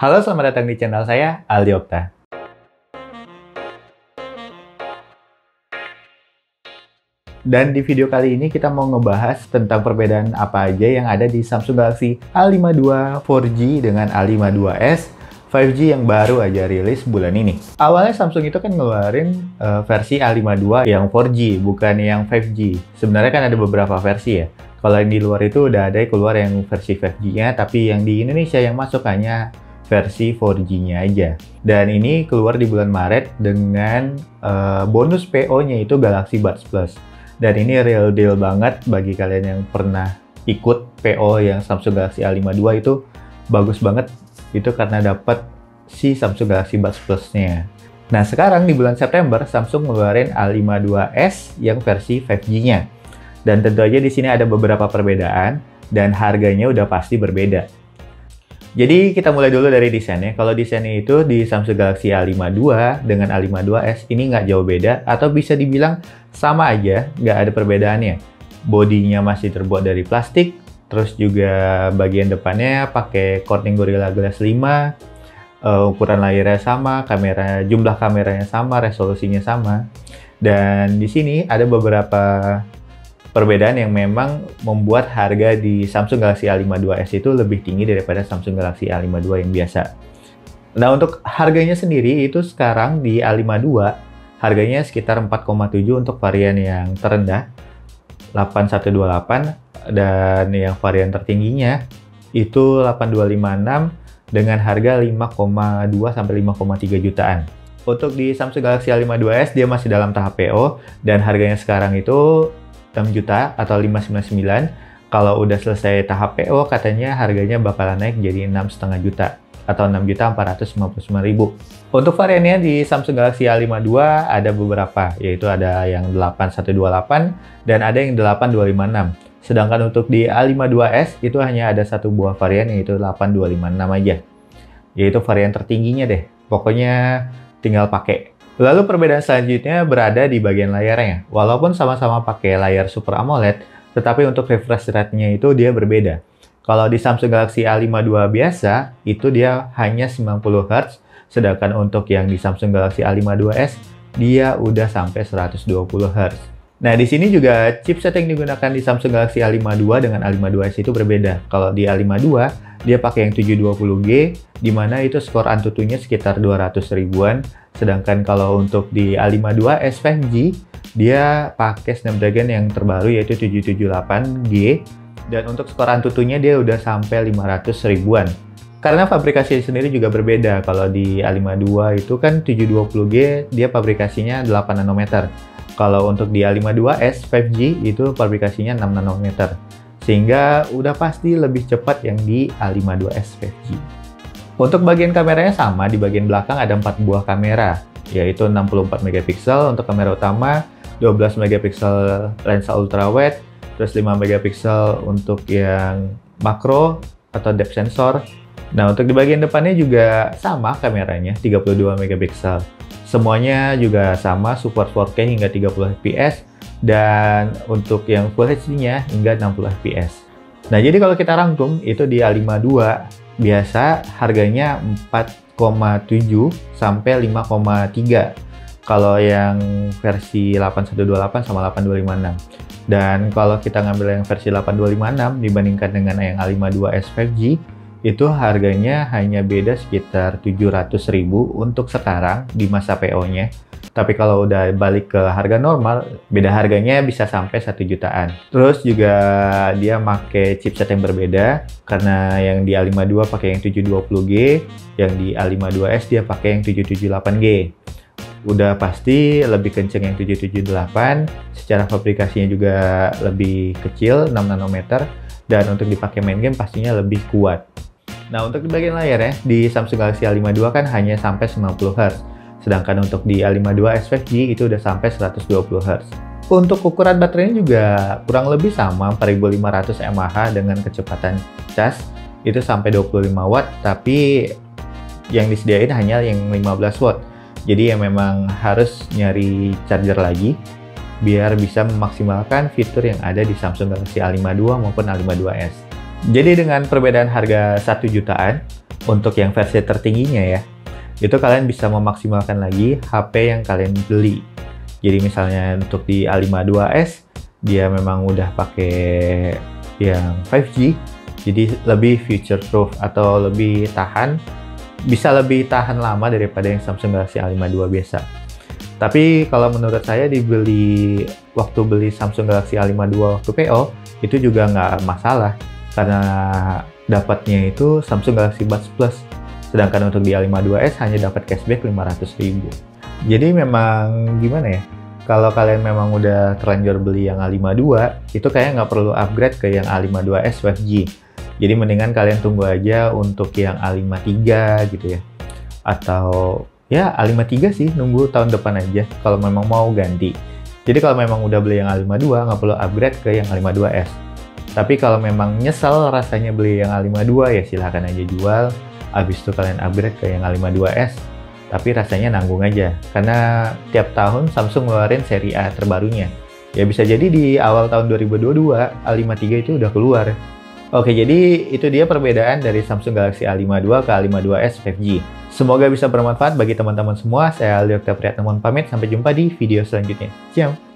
Halo, selamat datang di channel saya, Aldi Okta. Dan di video kali ini kita mau ngebahas tentang perbedaan apa aja yang ada di Samsung Galaxy A52 4G dengan A52s 5G yang baru aja rilis bulan ini. Awalnya Samsung itu kan ngeluarin versi A52 yang 4G, bukan yang 5G. Sebenarnya kan ada beberapa versi ya. Kalau yang di luar itu udah ada keluar yang versi 5G-nya, tapi yang di Indonesia yang masuk hanya versi 4G-nya aja. Dan ini keluar di bulan Maret dengan bonus PO-nya itu Galaxy Buds Plus. Dan ini real deal banget bagi kalian yang pernah ikut PO yang Samsung Galaxy A52 itu bagus banget. Itu karena dapat si Samsung Galaxy Buds Plus-nya. Nah, sekarang di bulan September Samsung ngeluarin A52s yang versi 5G-nya. Dan tentu aja di sini ada beberapa perbedaan dan harganya udah pasti berbeda. Jadi kita mulai dulu dari desainnya. Kalau desainnya itu di Samsung Galaxy A52 dengan A52s ini nggak jauh beda atau bisa dibilang sama aja, nggak ada perbedaannya. Bodinya masih terbuat dari plastik, terus juga bagian depannya pakai Corning Gorilla Glass 5, ukuran layarnya sama, jumlah kameranya sama, resolusinya sama. Dan di sini ada beberapa perbedaan yang memang membuat harga di Samsung Galaxy A52s itu lebih tinggi daripada Samsung Galaxy A52 yang biasa. Nah, untuk harganya sendiri itu sekarang di A52 harganya sekitar 4,7 untuk varian yang terendah 8128 dan yang varian tertingginya itu 8256 dengan harga 5,2 sampai 5,3 jutaan. Untuk di Samsung Galaxy A52s dia masih dalam tahap PO dan harganya sekarang itu 6 juta atau 599. Kalau udah selesai tahap PO katanya harganya bakalan naik jadi 6,5 juta atau 6.459.000. Untuk variannya di Samsung Galaxy A52 ada beberapa, yaitu ada yang 8128 dan ada yang 8256. Sedangkan untuk di A52s itu hanya ada satu buah varian yaitu 8256 aja. Yaitu varian tertingginya deh. Pokoknya tinggal pakai. Lalu perbedaan selanjutnya berada di bagian layarnya. Walaupun sama-sama pakai layar Super AMOLED, tetapi untuk refresh rate-nya itu dia berbeda. Kalau di Samsung Galaxy A52 biasa, itu dia hanya 90 Hz, sedangkan untuk yang di Samsung Galaxy A52s, dia udah sampai 120 Hz. Nah, di sini juga chipset yang digunakan di Samsung Galaxy A52 dengan A52s itu berbeda. Kalau di A52, dia pakai yang 720G, di mana itu skor Antutunya sekitar 200 ribuan. Sedangkan kalau untuk di A52s 5G, dia pakai Snapdragon yang terbaru yaitu 778G. Dan untuk skor Antutunya dia udah sampai 500 ribuan. Karena fabrikasi sendiri juga berbeda. Kalau di A52 itu kan 720G, dia fabrikasinya 8 nanometer. Kalau untuk di A52s 5G itu fabrikasinya 6 nanometer. Sehingga udah pasti lebih cepat yang di A52s 5G. Untuk bagian kameranya sama, di bagian belakang ada 4 buah kamera, yaitu 64 megapiksel untuk kamera utama, 12 megapiksel lensa ultrawide, terus 5 megapiksel untuk yang makro atau depth sensor. Nah, untuk di bagian depannya juga sama kameranya, 32 megapiksel. Semuanya juga sama, support 4K hingga 30 fps, dan untuk yang Full HD-nya hingga 60 fps. Nah, jadi kalau kita rangkum, itu di A52 biasa harganya 4,7 sampai 5,3 kalau yang versi 8128 sama 8256. Dan kalau kita ngambil yang versi 8256 dibandingkan dengan yang A52s 5G, itu harganya hanya beda sekitar 700.000 untuk sekarang di masa PO-nya. Tapi kalau udah balik ke harga normal, beda harganya bisa sampai 1 jutaan. Terus juga dia pakai chipset yang berbeda, karena yang di A52 pakai yang 720G, yang di A52s dia pakai yang 778G. Udah pasti lebih kenceng yang 778, secara fabrikasinya juga lebih kecil, 6 nanometer, dan untuk dipakai main game pastinya lebih kuat. Nah, untuk di bagian layar ya, di Samsung Galaxy A52 kan hanya sampai 90 Hz. Sedangkan untuk di A52s 5G itu udah sampai 120 Hz. Untuk ukuran baterainya juga kurang lebih sama, 4500 mAh dengan kecepatan cas itu sampai 25 watt, tapi yang disediain hanya yang 15 watt. Jadi ya memang harus nyari charger lagi biar bisa memaksimalkan fitur yang ada di Samsung Galaxy A52 maupun A52s. Jadi dengan perbedaan harga 1 jutaan, Untuk yang versi tertingginya ya, itu kalian bisa memaksimalkan lagi HP yang kalian beli. Jadi misalnya untuk di A52s, dia memang udah pakai yang 5G, jadi lebih future proof atau lebih tahan, bisa lebih tahan lama daripada yang Samsung Galaxy A52 biasa. Tapi kalau menurut saya waktu beli Samsung Galaxy A52 waktu PO, itu juga nggak masalah, karena dapatnya itu Samsung Galaxy Buds Plus. Sedangkan untuk di A52s hanya dapat cashback 500.000. Jadi memang gimana ya, kalau kalian memang udah terlanjur beli yang A52, itu kayaknya nggak perlu upgrade ke yang A52s 5G. Jadi mendingan kalian tunggu aja untuk yang A53 gitu ya. Atau ya A53 sih, nunggu tahun depan aja kalau memang mau ganti. Jadi kalau memang udah beli yang A52, nggak perlu upgrade ke yang A52s. Tapi kalau memang nyesel rasanya beli yang A52, ya silahkan aja jual. Habis itu kalian upgrade ke yang A52s. Tapi rasanya nanggung aja, karena tiap tahun Samsung ngeluarin seri A terbarunya. Ya bisa jadi di awal tahun 2022, A53 itu udah keluar. Oke, jadi itu dia perbedaan dari Samsung Galaxy A52 ke A52s 5G. Semoga bisa bermanfaat bagi teman-teman semua. Saya Aldi Oktavianto pamit, sampai jumpa di video selanjutnya. Ciao!